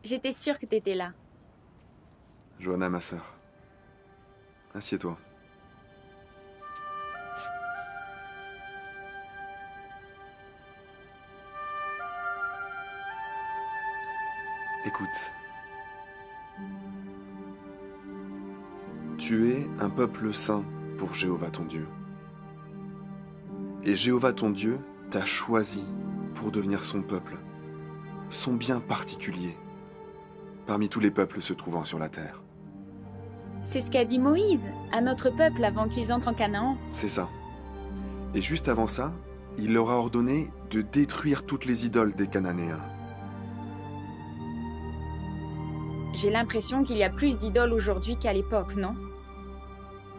J'étais sûre que t'étais là. Johanna, ma sœur. Assieds-toi. Écoute. Tu es un peuple saint pour Jéhovah ton Dieu. Et Jéhovah ton Dieu t'a choisi pour devenir son peuple, son bien particulier, parmi tous les peuples se trouvant sur la terre. C'est ce qu'a dit Moïse à notre peuple avant qu'ils entrent en Canaan. C'est ça. Et juste avant ça, il leur a ordonné de détruire toutes les idoles des Cananéens. J'ai l'impression qu'il y a plus d'idoles aujourd'hui qu'à l'époque, non?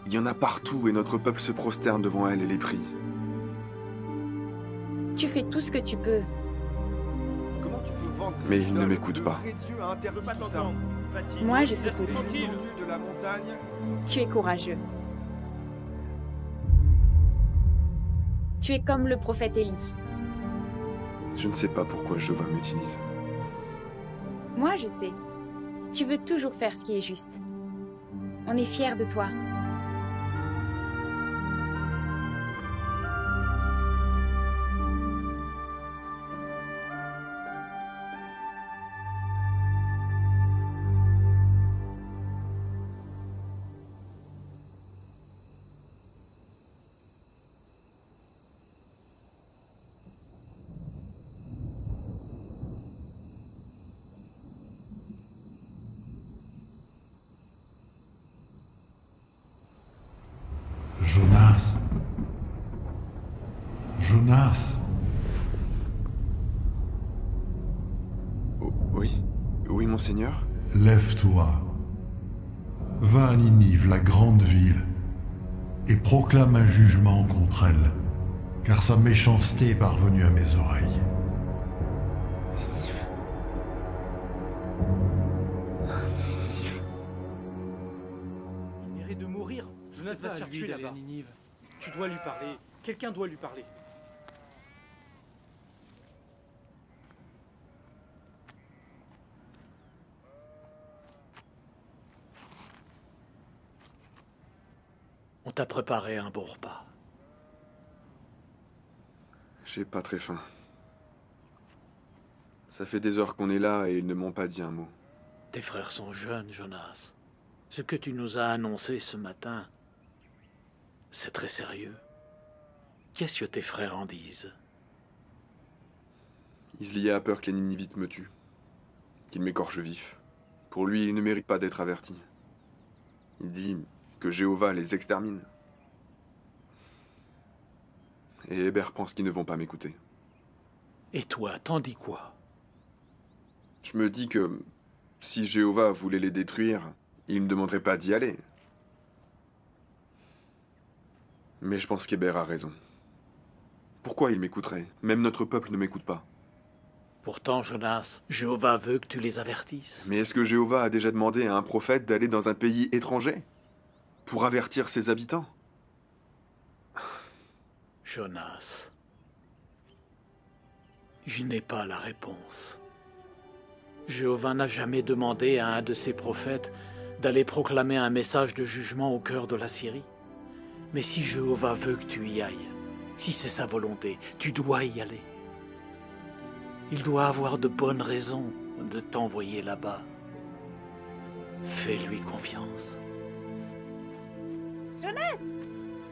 Il y en a partout et notre peuple se prosterne devant elles et les prie. Tu fais tout ce que tu peux. Comment tu peux vendre ces Mais il ne idoles? m'écoute pas. Le vrai Dieu a interdit tout ça. Moi, je t'écoute. Descendu de la montagne. Tu es courageux. Tu es comme le prophète Élie. Je ne sais pas pourquoi Jéhovah m'utilise. Moi, je sais. Tu veux toujours faire ce qui est juste. On est fiers de toi. Jonas. Jonas. Oh, oui. Oui, monseigneur. Lève-toi. Va à Ninive, la grande ville, et proclame un jugement contre elle, car sa méchanceté est parvenue à mes oreilles. Il mérite de mourir. Jonas va se faire tuer là-bas. Tu dois lui parler. Quelqu'un doit lui parler. On t'a préparé un beau repas. J'ai pas très faim. Ça fait des heures qu'on est là et ils ne m'ont pas dit un mot. Tes frères sont jeunes, Jonas. Ce que tu nous as annoncé ce matin, c'est très sérieux. Qu'est-ce que tes frères en disent? Islia a peur que les Ninivites me tuent, qu'ils m'écorchent vif. Pour lui, il ne mérite pas d'être averti. Il dit que Jéhovah les extermine. Et Hébert pense qu'ils ne vont pas m'écouter. Et toi, t'en dis quoi? Je me dis que si Jéhovah voulait les détruire, il ne me demanderait pas d'y aller. Mais je pense qu'Hébert a raison. Pourquoi il m'écouterait? Même notre peuple ne m'écoute pas. Pourtant, Jonas, Jéhovah veut que tu les avertisses. Mais est-ce que Jéhovah a déjà demandé à un prophète d'aller dans un pays étranger pour avertir ses habitants? Jonas, je n'ai pas la réponse. Jéhovah n'a jamais demandé à un de ses prophètes d'aller proclamer un message de jugement au cœur de la Syrie. Mais si Jéhovah veut que tu y ailles, si c'est sa volonté, tu dois y aller. Il doit avoir de bonnes raisons de t'envoyer là-bas. Fais-lui confiance. Jonas!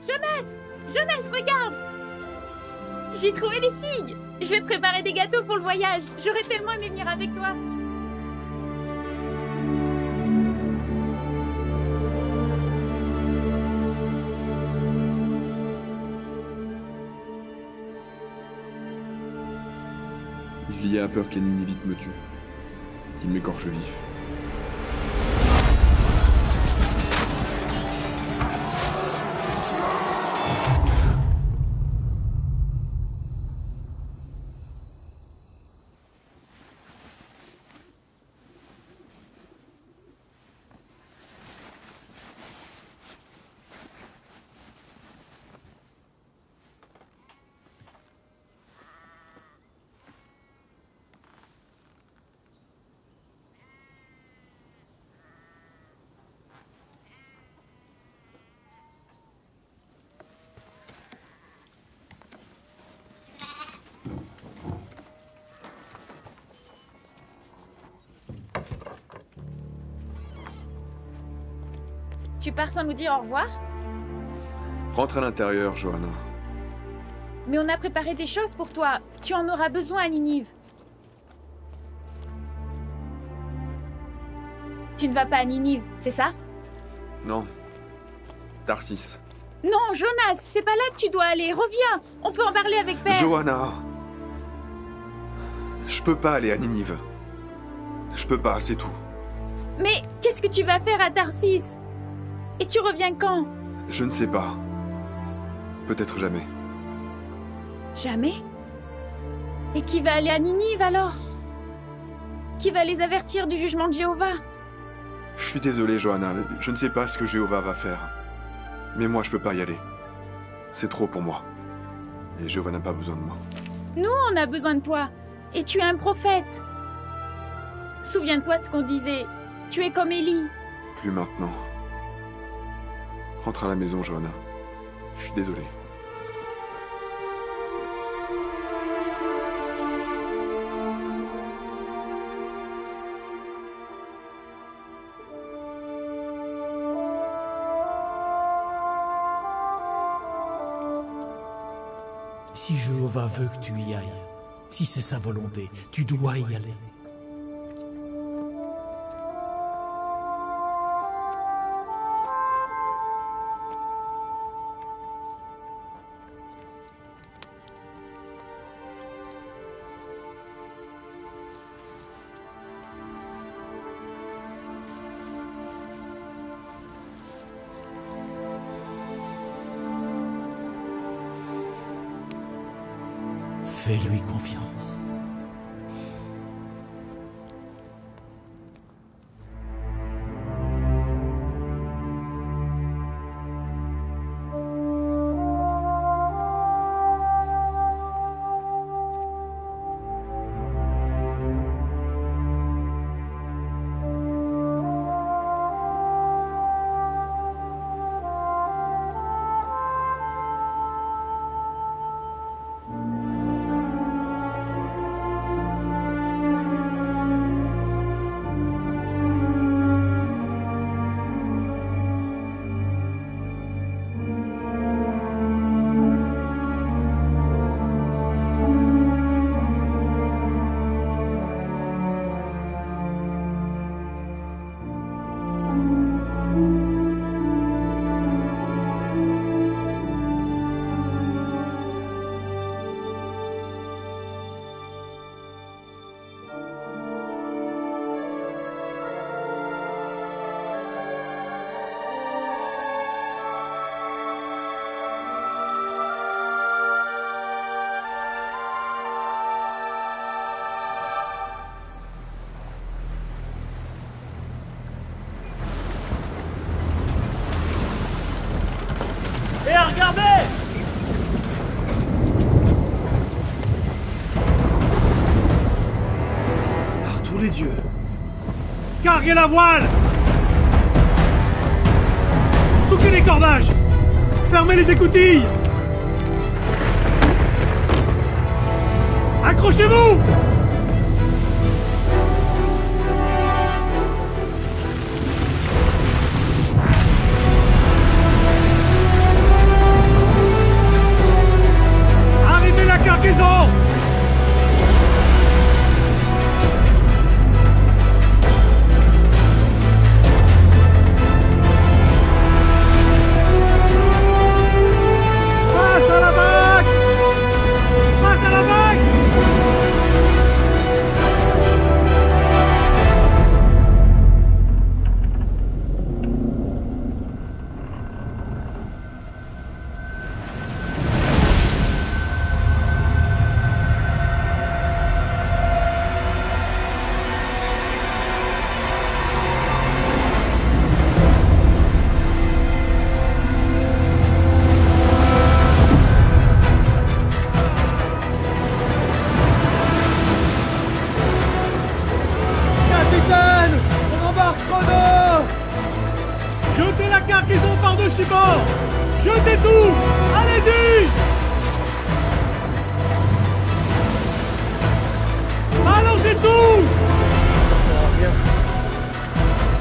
Jonas! Jonas, regarde! J'ai trouvé des figues! Je vais te préparer des gâteaux pour le voyage. J'aurais tellement aimé venir avec toi. Islia a peur que les Ninivites me tuent, qu'ils m'écorchent vif. Tu pars sans nous dire au revoir? Rentre à l'intérieur, Johanna. Mais on a préparé des choses pour toi. Tu en auras besoin à Ninive. Tu ne vas pas à Ninive, c'est ça? Non. Tarsis. Non, Jonas, c'est pas là que tu dois aller. Reviens, on peut en parler avec Père. Johanna! Je peux pas aller à Ninive. Je peux pas, c'est tout. Mais qu'est-ce que tu vas faire à Tarsis? Et tu reviens quand? Je ne sais pas. Peut-être jamais. Jamais? Et qui va aller à Ninive alors? Qui va les avertir du jugement de Jéhovah? Je suis désolé, Johanna. Je ne sais pas ce que Jéhovah va faire. Mais moi, je peux pas y aller. C'est trop pour moi. Et Jéhovah n'a pas besoin de moi. Nous, on a besoin de toi. Et tu es un prophète. Souviens-toi de ce qu'on disait. Tu es comme Élie. Plus maintenant. Rentre à la maison, Johanna. Je suis désolé. Si Jéhovah veut que tu y ailles, si c'est sa volonté, tu dois y aller. Fais-lui confiance. Et regardez! Par tous les dieux! Carguez la voile! Souquez les cordages! Fermez les écoutilles! Accrochez-vous! Arrivez la cargaison! Passe à la vague! Passe à la vague! Capitaine! On embarque Frodo! Jetez la cargaison par-dessus bord! Jetez tout! Allez-y! Balancez tout! Ça sert à rien!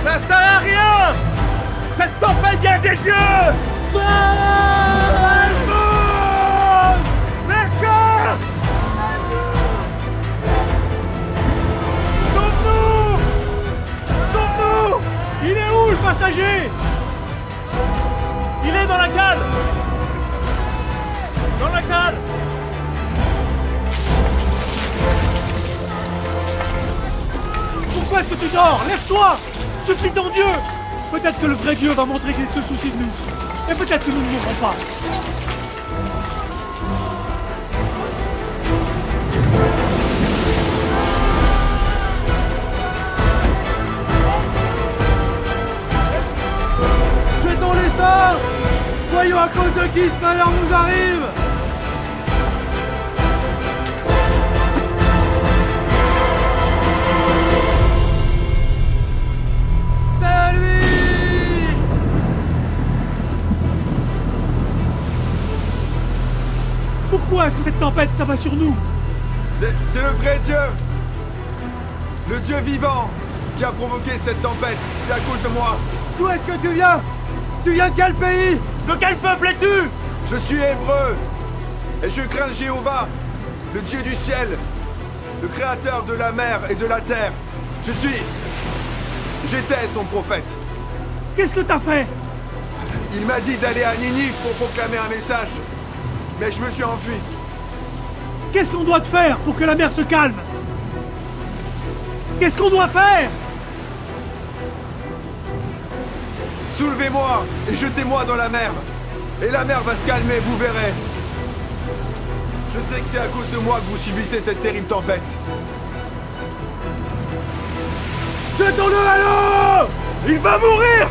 Ça sert à rien! Cette tempête Faites bien des dieux! Mercure! Sauve-nous! Sauve-nous! Il est où le passager? Il est dans la cale! Dans la cale! Pourquoi est-ce que tu dors? Lève-toi! Supplie ton Dieu! Peut-être que le vrai Dieu va montrer qu'il se soucie de nous. Et peut-être que nous ne mourrons pas. Jetons les sorts! Voyons à cause de qui ce malheur nous arrive! C'est lui! Pourquoi est-ce que cette tempête s'abat sur nous? C'est le vrai Dieu! Le Dieu vivant qui a provoqué cette tempête. C'est à cause de moi. D'où est-ce que tu viens? Tu viens de quel pays? De quel peuple es-tu? Je suis hébreu. Et je crains Jéhovah, le Dieu du ciel, le créateur de la mer et de la terre. J'étais son prophète. Qu'est-ce que t'as fait? Il m'a dit d'aller à Ninive pour proclamer un message. Mais je me suis enfui. Qu'est-ce qu'on doit te faire pour que la mer se calme? Qu'est-ce qu'on doit faire? Soulevez-moi et jetez-moi dans la mer. Et la mer va se calmer, vous verrez. Je sais que c'est à cause de moi que vous subissez cette terrible tempête. Jetons-le à l'eau! Il va mourir!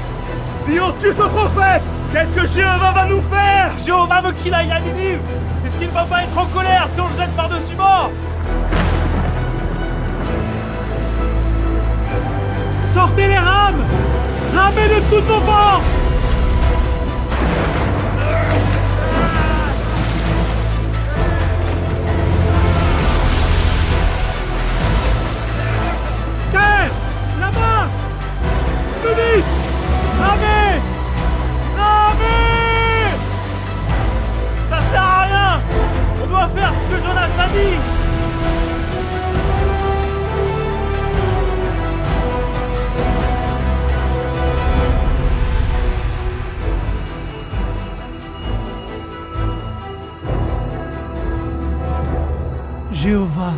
Si on tue ce prophète, Qu'est-ce que Jéhovah va nous faire? Jéhovah veut qu'il aille à Ninive. Est-ce qu'il ne va pas être en colère si on le jette par-dessus bord? Sortez les rames! Ramez de toutes vos forces! Terre! Là-bas! Plus vite! Ramez! Ramez! Ça sert à rien! On doit faire ce que Jonas a dit! Jéhovah,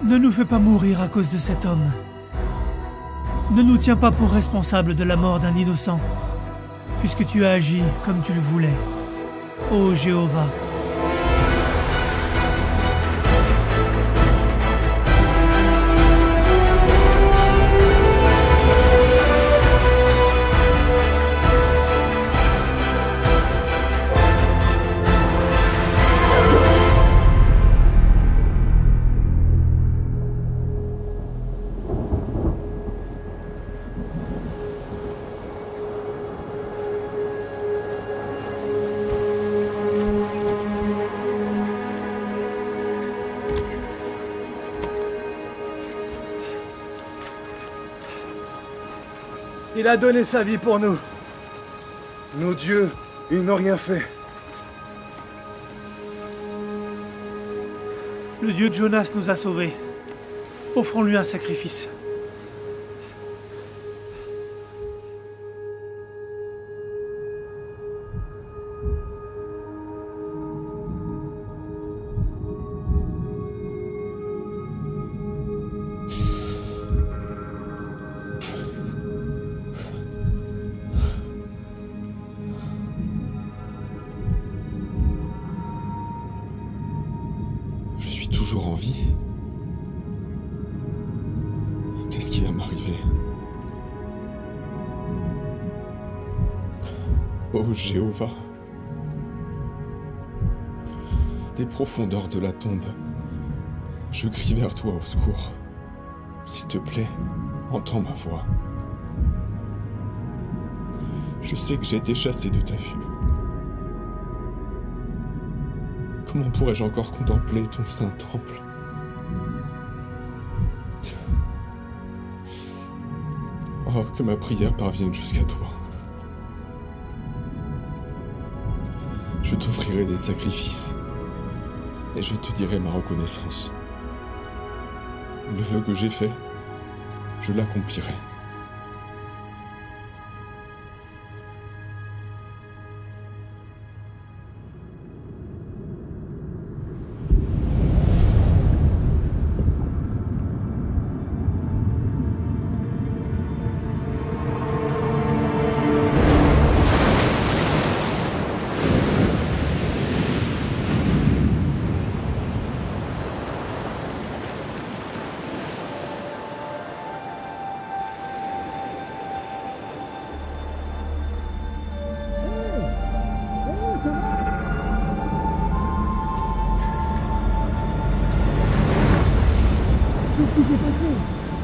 ne nous fais pas mourir à cause de cet homme. Ne nous tiens pas pour responsables de la mort d'un innocent, puisque tu as agi comme tu le voulais. Ô Jéhovah. Il a donné sa vie pour nous. Nos dieux, ils n'ont rien fait. Le Dieu de Jonas nous a sauvés. Offrons-lui un sacrifice. Je suis toujours en vie. Qu'est-ce qui va m'arriver? Ô Jéhovah, des profondeurs de la tombe, je crie vers toi au secours. S'il te plaît, entends ma voix. Je sais que j'ai été chassé de ta vue. Comment pourrais-je encore contempler ton saint temple? Oh, que ma prière parvienne jusqu'à toi. Je t'offrirai des sacrifices. Et je te dirai ma reconnaissance. Le vœu que j'ai fait, je l'accomplirai.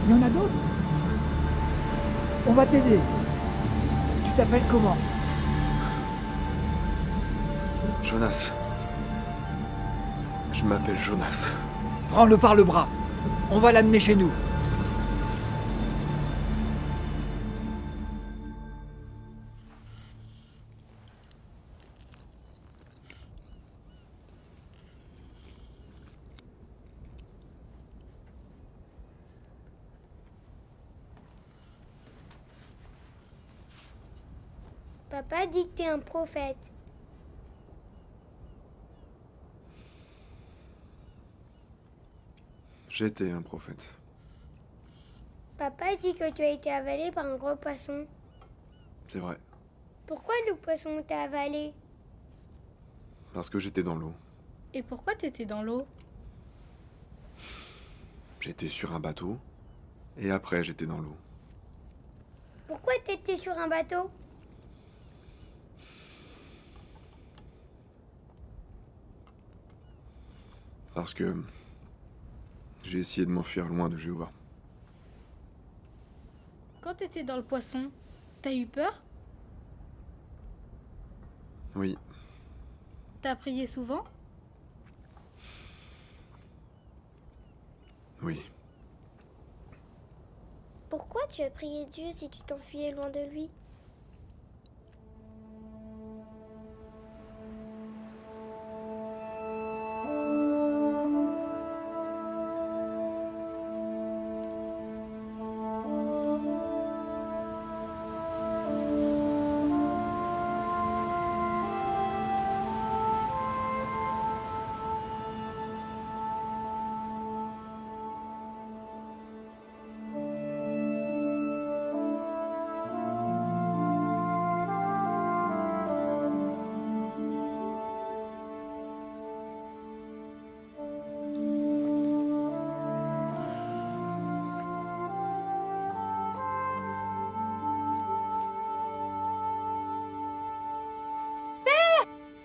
Il y en a d'autres? On va t'aider. Tu t'appelles comment? Jonas. Je m'appelle Jonas. Prends-le par le bras. On va l'amener chez nous. Papa dit que t'es un prophète. J'étais un prophète. Papa dit que tu as été avalé par un gros poisson. C'est vrai. Pourquoi le poisson t'a avalé? Parce que j'étais dans l'eau. Et pourquoi t'étais dans l'eau? J'étais sur un bateau. Et après, j'étais dans l'eau. Pourquoi t'étais sur un bateau? Parce que j'ai essayé de m'enfuir loin de Jéhovah. Quand t'étais dans le poisson, t'as eu peur? Oui, T'as prié souvent? oui. Pourquoi tu as prié Dieu si tu t'enfuyais loin de lui?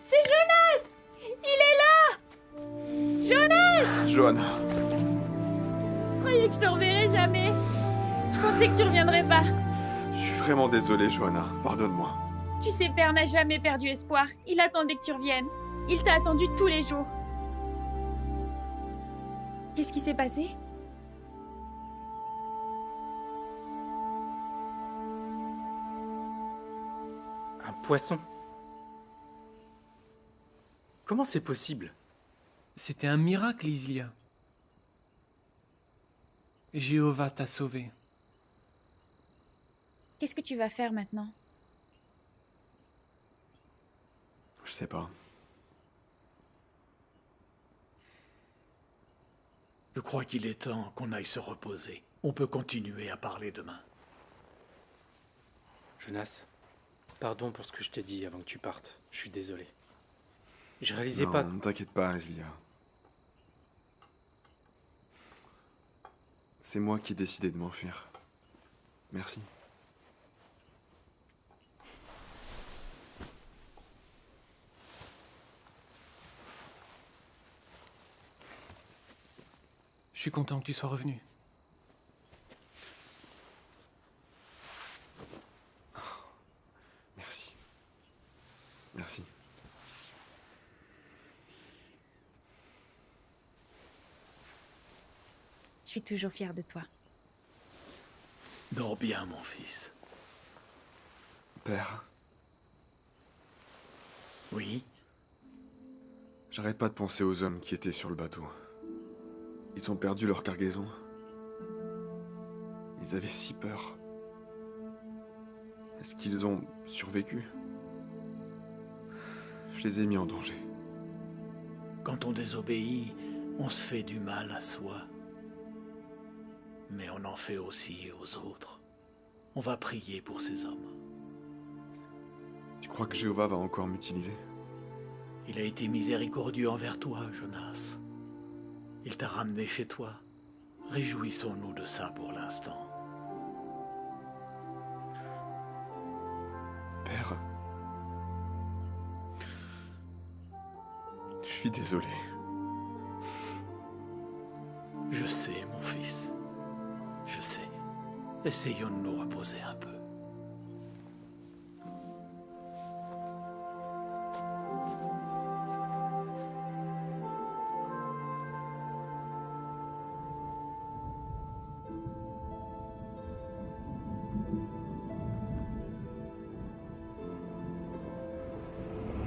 C'est Jonas! Il est là! Jonas! Johanna, Je croyais que je te reverrais jamais. Je pensais que tu reviendrais pas. je suis vraiment désolé, Johanna. Pardonne-moi. Tu sais, Père n'a jamais perdu espoir. Il attendait que tu reviennes. Il t'a attendu tous les jours. Qu'est-ce qui s'est passé? Un poisson? Comment c'est possible? C'était un miracle, Islia. Jéhovah t'a sauvé. Qu'est-ce que tu vas faire maintenant? Je sais pas. Je crois qu'il est temps qu'on aille se reposer. On peut continuer à parler demain. Jonas, pardon pour ce que je t'ai dit avant que tu partes. Je suis désolé. Je réalisais pas... Ne t'inquiète pas, Islia. C'est moi qui ai décidé de m'enfuir. Merci. Je suis content que tu sois revenu. Merci. Merci. Je suis toujours fière de toi. Dors bien, mon fils. Père, Oui? J'arrête pas de penser aux hommes qui étaient sur le bateau. Ils ont perdu leur cargaison. Ils avaient si peur. Est-ce qu'ils ont survécu? Je les ai mis en danger. Quand on désobéit, on se fait du mal à soi. Mais on en fait aussi aux autres. On va prier pour ces hommes. Tu crois que Jéhovah va encore m'utiliser? Il a été miséricordieux envers toi, Jonas. Il t'a ramené chez toi. Réjouissons-nous de ça pour l'instant. Père, je suis désolé. Je sais, mon fils. Je sais. Essayons de nous reposer un peu.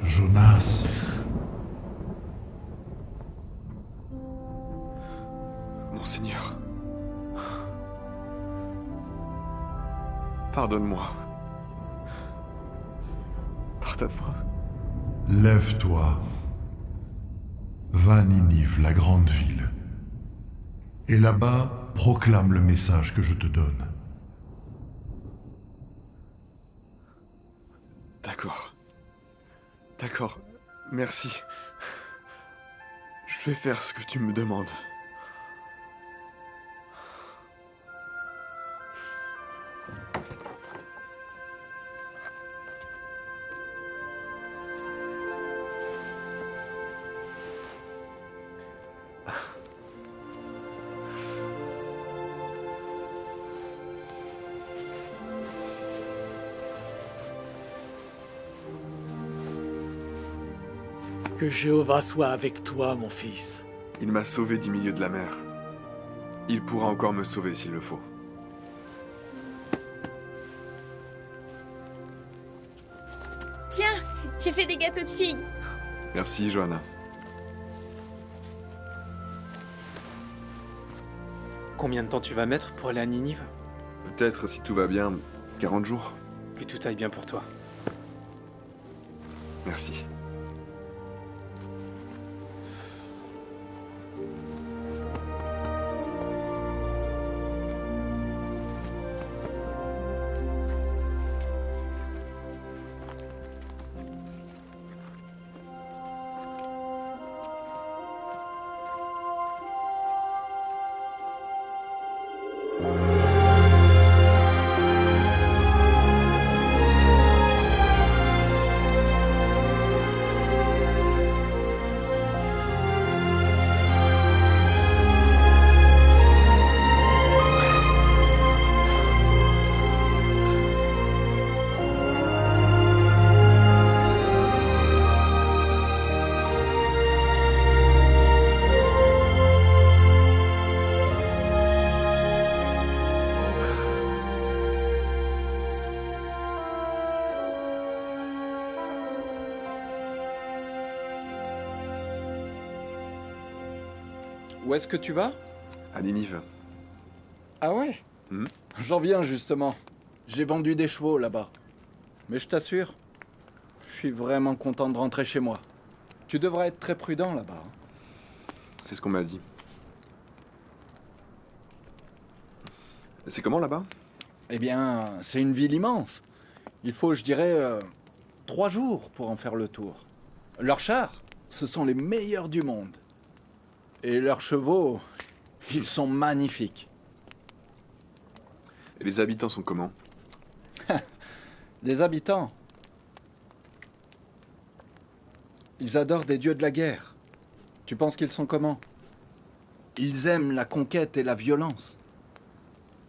Jonas. Monseigneur. Pardonne-moi. Pardonne-moi. Lève-toi. Va à Ninive, la grande ville. Et là-bas, proclame le message que je te donne. D'accord. D'accord. Merci. Je vais faire ce que tu me demandes. Que Jéhovah soit avec toi, mon fils. Il m'a sauvé du milieu de la mer. Il pourra encore me sauver s'il le faut. Tiens, j'ai fait des gâteaux de figues. Merci, Johanna. Combien de temps tu vas mettre pour aller à Ninive? Peut-être, si tout va bien, 40 jours. Que tout aille bien pour toi. Merci. Où est-ce que tu vas? À Ninive. Ah ouais? J'en viens justement. J'ai vendu des chevaux là-bas. Mais je t'assure, je suis vraiment content de rentrer chez moi. Tu devrais être très prudent là-bas. C'est ce qu'on m'a dit. C'est comment là-bas? Eh bien, c'est une ville immense. Il faut, je dirais, 3 jours pour en faire le tour. Leurs chars, ce sont les meilleurs du monde. Et leurs chevaux, ils sont magnifiques. Et les habitants sont comment? Les habitants, ils adorent des dieux de la guerre. Tu penses qu'ils sont comment? Ils aiment la conquête et la violence.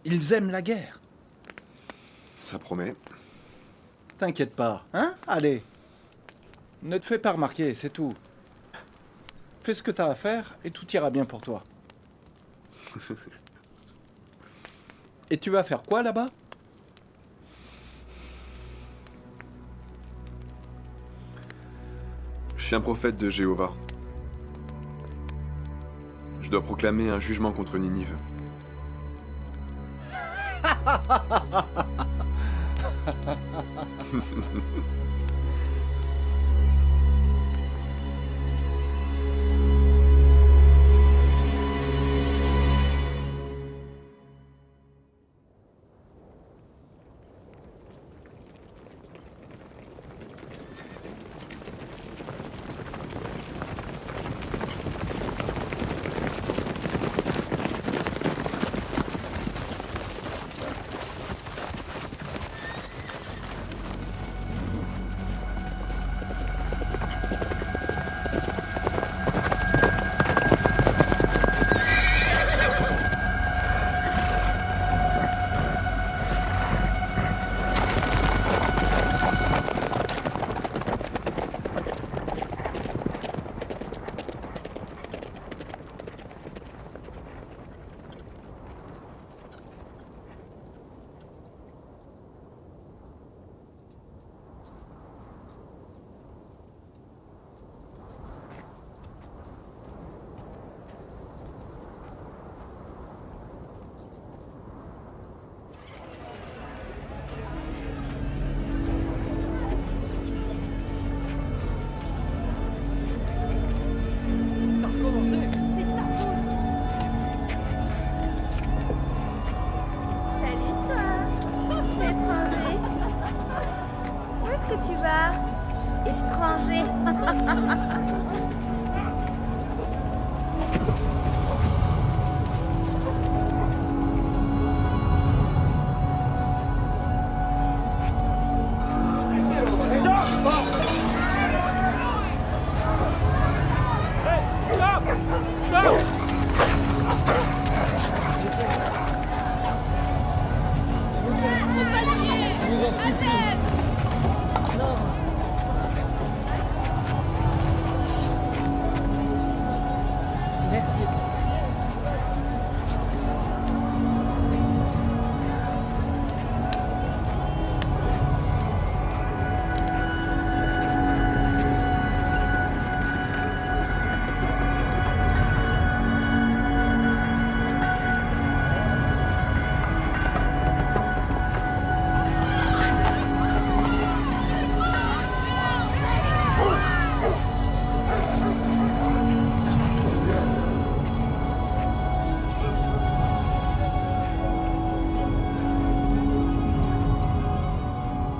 Ils aiment la guerre. Ça promet. T'inquiète pas, hein? Allez. Ne te fais pas remarquer, c'est tout. Fais ce que t'as à faire et tout ira bien pour toi. Et tu vas faire quoi là-bas? Je suis un prophète de Jéhovah. Je dois proclamer un jugement contre Ninive.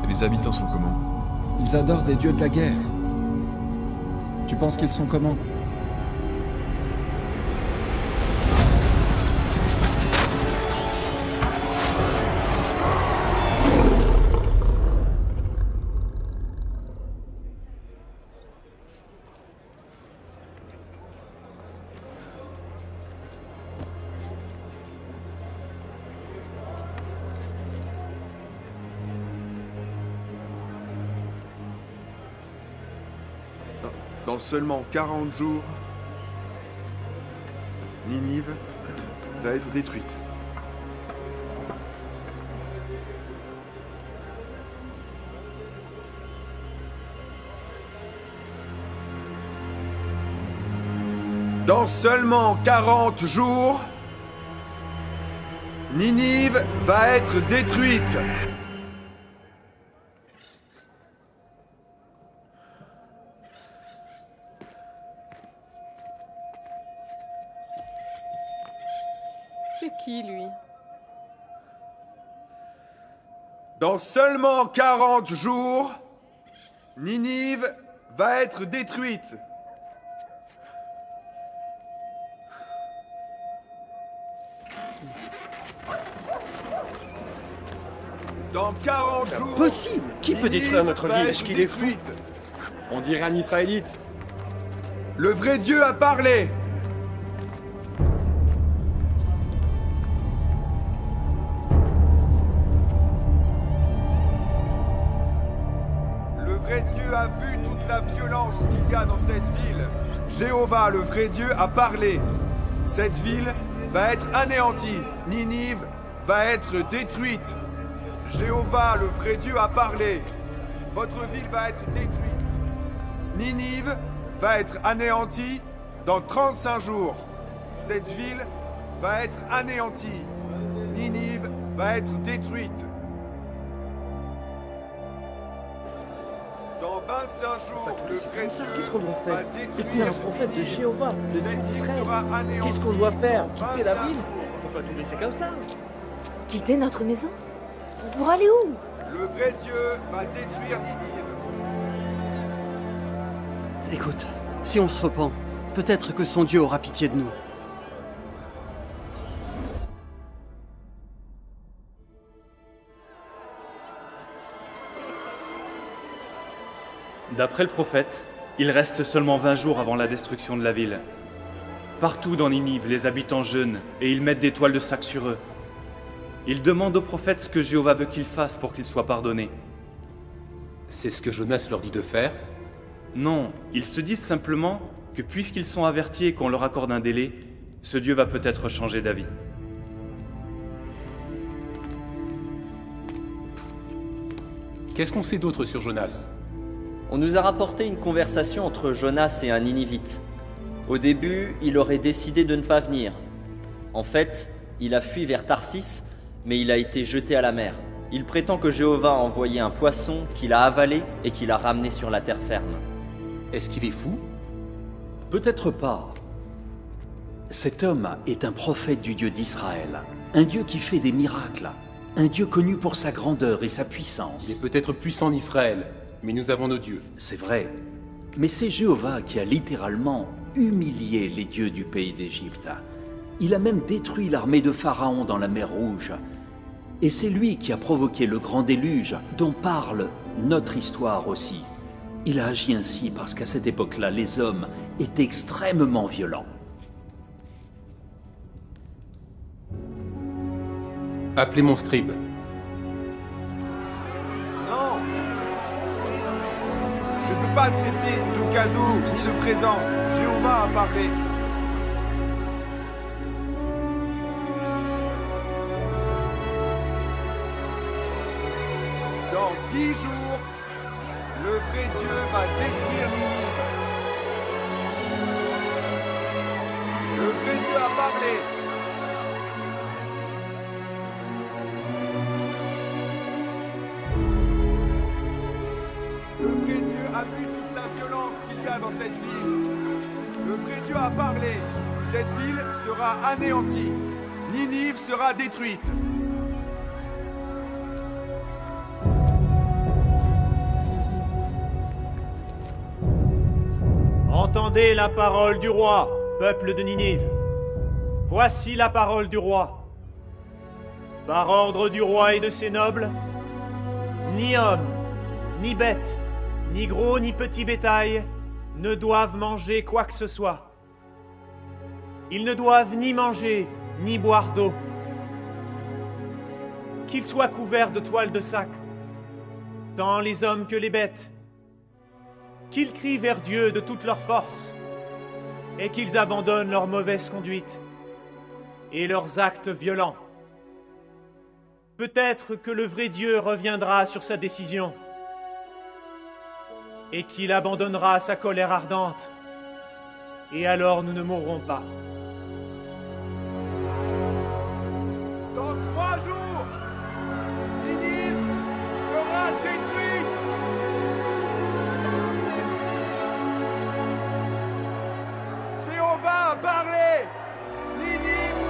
Les habitants sont comment? Ils adorent des dieux de la guerre. Tu penses qu'ils sont comment? Dans seulement 40 jours, Ninive va être détruite. Dans seulement 40 jours, Ninive va être détruite. C'est qui, lui? Dans seulement 40 jours, Ninive va être détruite. Dans 40 jours... Impossible! Qui peut détruire notre ville? Est-ce qu'il est fou? On dirait un Israélite. Le vrai Dieu a parlé! Dieu a vu toute la violence qu'il y a dans cette ville. Jéhovah, le vrai Dieu, a parlé. Cette ville va être anéantie. Ninive va être détruite. Jéhovah, le vrai Dieu, a parlé. Votre ville va être détruite. Ninive va être anéantie dans 35 jours. cette ville va être anéantie. Ninive va être détruite. Dans 25 jours, le vrai Dieu Qu'est-ce qu'on doit faire? va détruire C'est un prophète de Ninive. Jéhovah, le Cette Dieu ville d'Israël. sera anéantie. Qu'est-ce qu'on doit faire? Dans Quitter la 25 ville? On peut pas tout laisser comme ça. Quitter notre maison? Pour aller où? Le vrai Dieu va détruire Ninive. Écoute, si on se repent, peut-être que son Dieu aura pitié de nous. D'après le prophète, il reste seulement 20 jours avant la destruction de la ville. Partout dans Ninive, les habitants jeûnent et ils mettent des toiles de sac sur eux. Ils demandent au prophète ce que Jéhovah veut qu'il fasse pour qu'il soit pardonné. C'est ce que Jonas leur dit de faire? Non, ils se disent simplement que puisqu'ils sont avertis et qu'on leur accorde un délai, ce Dieu va peut-être changer d'avis. Qu'est-ce qu'on sait d'autre sur Jonas? On nous a rapporté une conversation entre Jonas et un Ninivite. Au début, il aurait décidé de ne pas venir. En fait, il a fui vers Tarsis, mais il a été jeté à la mer. Il prétend que Jéhovah a envoyé un poisson qu'il a avalé et qu'il a ramené sur la terre ferme. Est-ce qu'il est fou? Peut-être pas. Cet homme est un prophète du Dieu d'Israël, un Dieu qui fait des miracles, un Dieu connu pour sa grandeur et sa puissance. Il est peut-être puissant en Israël, mais nous avons nos dieux. C'est vrai. Mais c'est Jéhovah qui a littéralement humilié les dieux du pays d'Égypte. Il a même détruit l'armée de Pharaon dans la mer Rouge. Et c'est lui qui a provoqué le grand déluge dont parle notre histoire aussi. Il a agi ainsi parce qu'à cette époque-là, les hommes étaient extrêmement violents. Appelez mon scribe. Non! Je ne peux pas accepter de cadeaux ni de présents. Jéhovah a parlé. Dans 10 jours, le vrai Dieu va détruire Ninive. Le vrai Dieu a parlé. Le vrai Dieu a vu toute la violence qu'il y a dans cette ville. Le vrai Dieu a parlé. Cette ville sera anéantie. Ninive sera détruite. Entendez la parole du roi, peuple de Ninive. Voici la parole du roi. Par ordre du roi et de ses nobles, ni homme, ni bête, ni gros ni petit bétail ne doivent manger quoi que ce soit. Ils ne doivent ni manger, ni boire d'eau. Qu'ils soient couverts de toiles de sac, tant les hommes que les bêtes. Qu'ils crient vers Dieu de toute leur force, et qu'ils abandonnent leur mauvaise conduite et leurs actes violents. Peut-être que le vrai Dieu reviendra sur sa décision, et qu'il abandonnera sa colère ardente, et alors nous ne mourrons pas. Dans 3 jours, Ninive sera détruite. Jéhovah a parlé. Ninive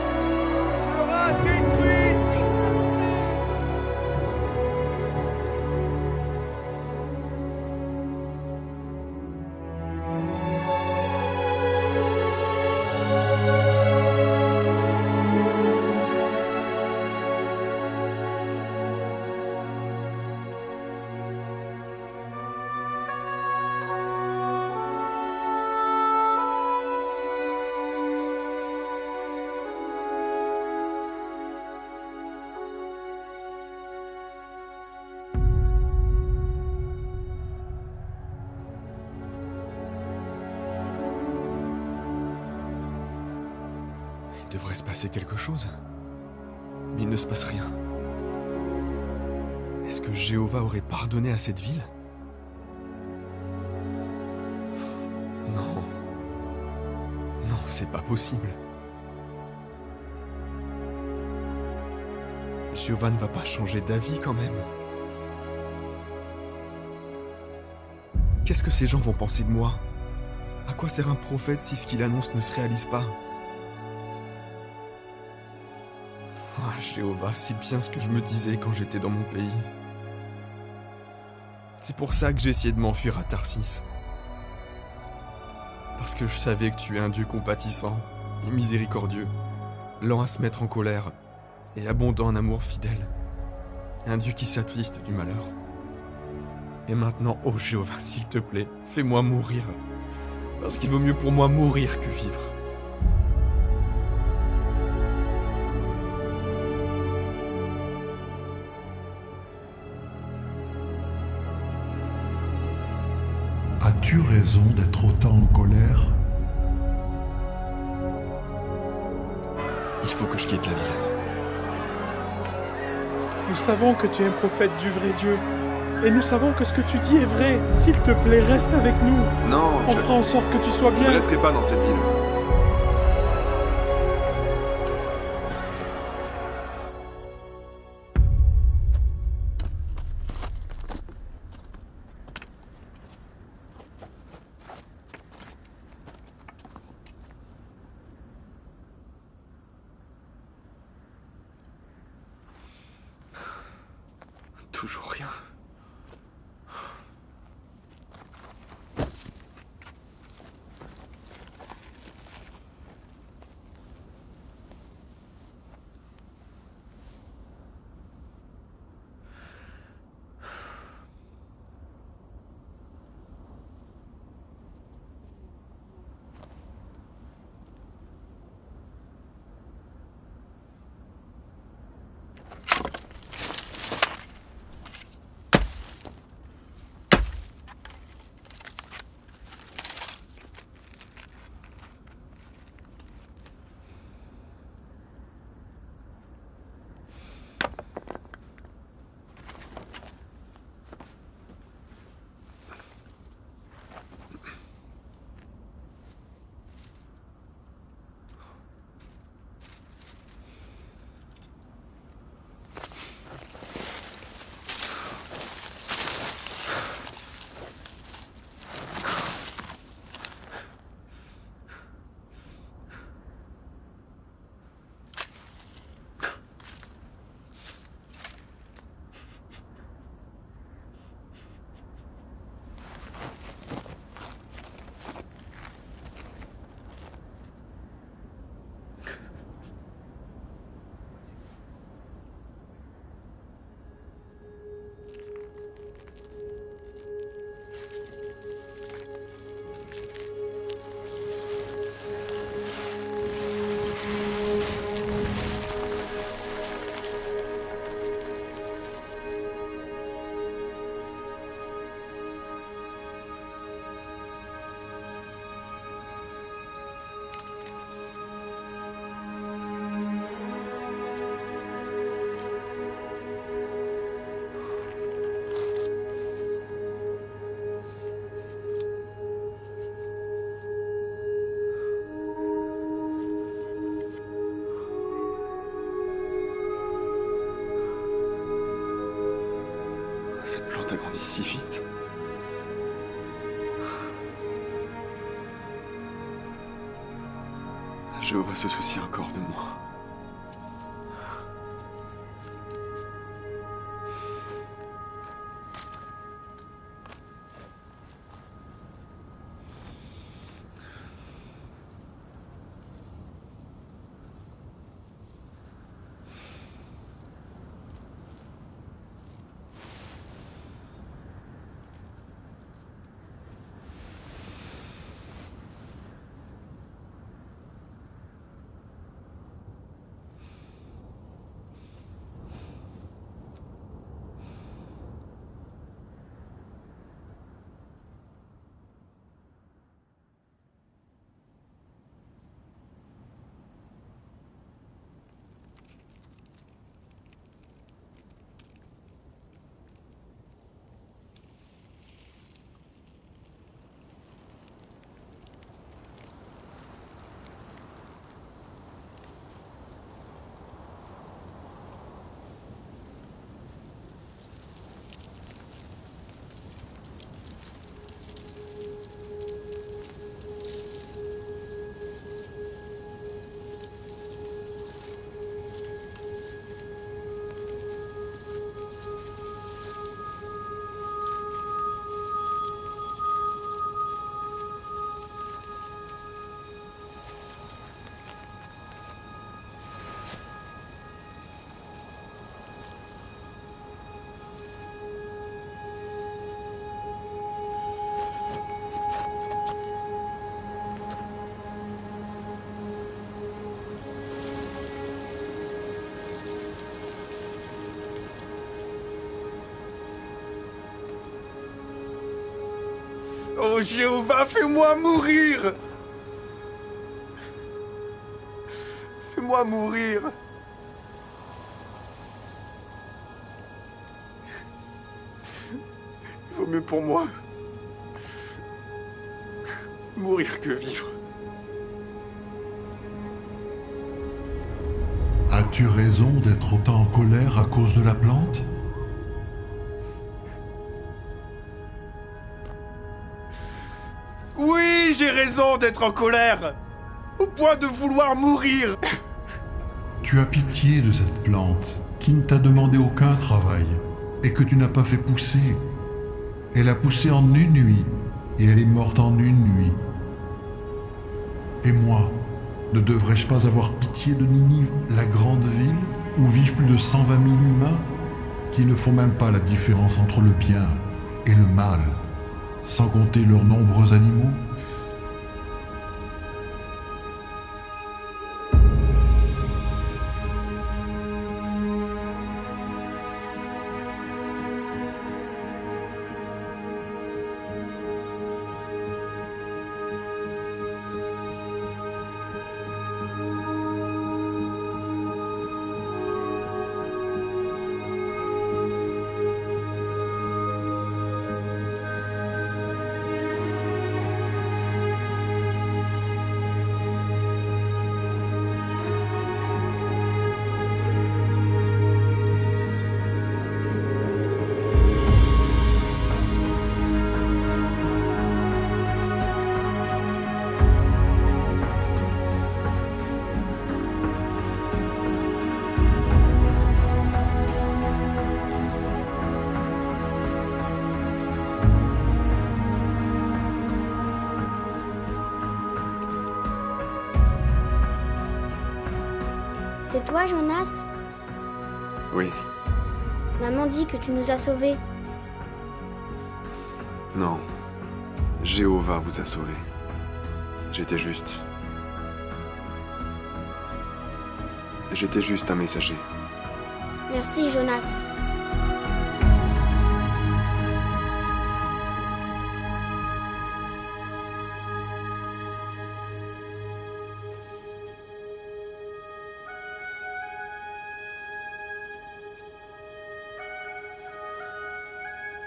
sera détruite. Il devrait se passer quelque chose. Mais il ne se passe rien. Est-ce que Jéhovah aurait pardonné à cette ville? Non. Non, c'est pas possible. Jéhovah ne va pas changer d'avis quand même. Qu'est-ce que ces gens vont penser de moi? À quoi sert un prophète si ce qu'il annonce ne se réalise pas? Ah, Jéhovah, c'est bien ce que je me disais quand j'étais dans mon pays. C'est pour ça que j'ai essayé de m'enfuir à Tarsis. Parce que je savais que tu es un Dieu compatissant et miséricordieux, lent à se mettre en colère et abondant en amour fidèle. Un Dieu qui s'attriste du malheur. Et maintenant, oh Jéhovah, s'il te plaît, fais-moi mourir. Parce qu'il vaut mieux pour moi mourir que vivre. As-tu raison d'être autant en colère? Il faut que je quitte la ville. Nous savons que tu es un prophète du vrai Dieu. Et nous savons que ce que tu dis est vrai. S'il te plaît, reste avec nous. Non, On fera en sorte que tu sois bien. Je ne resterai pas dans cette ville. Toujours rien. Cette plante a grandi si vite. Jéhovah se soucie encore de moi. Oh Jéhovah, fais-moi mourir! Fais-moi mourir! Il vaut mieux pour moi mourir que vivre. As-tu raison d'être autant en colère à cause de la plante? Oui, j'ai raison d'être en colère, au point de vouloir mourir. Tu as pitié de cette plante qui ne t'a demandé aucun travail et que tu n'as pas fait pousser. Elle a poussé en une nuit et elle est morte en une nuit. Et moi, ne devrais-je pas avoir pitié de Ninive, la grande ville, où vivent plus de 120 000 humains, qui ne font même pas la différence entre le bien et le mal, sans compter leurs nombreux animaux? C'est toi, Jonas? Oui. Maman dit que tu nous as sauvés. Non. Jéhovah vous a sauvés. J'étais juste un messager. Merci, Jonas.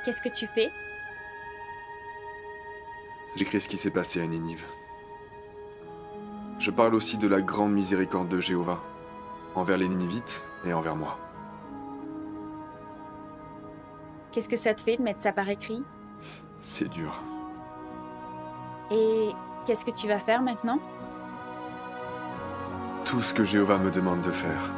Qu'est-ce que tu fais? J'écris ce qui s'est passé à Ninive. Je parle aussi de la grande miséricorde de Jéhovah, envers les Ninivites et envers moi. Qu'est-ce que ça te fait de mettre ça par écrit? C'est dur. Et qu'est-ce que tu vas faire maintenant? Tout ce que Jéhovah me demande de faire.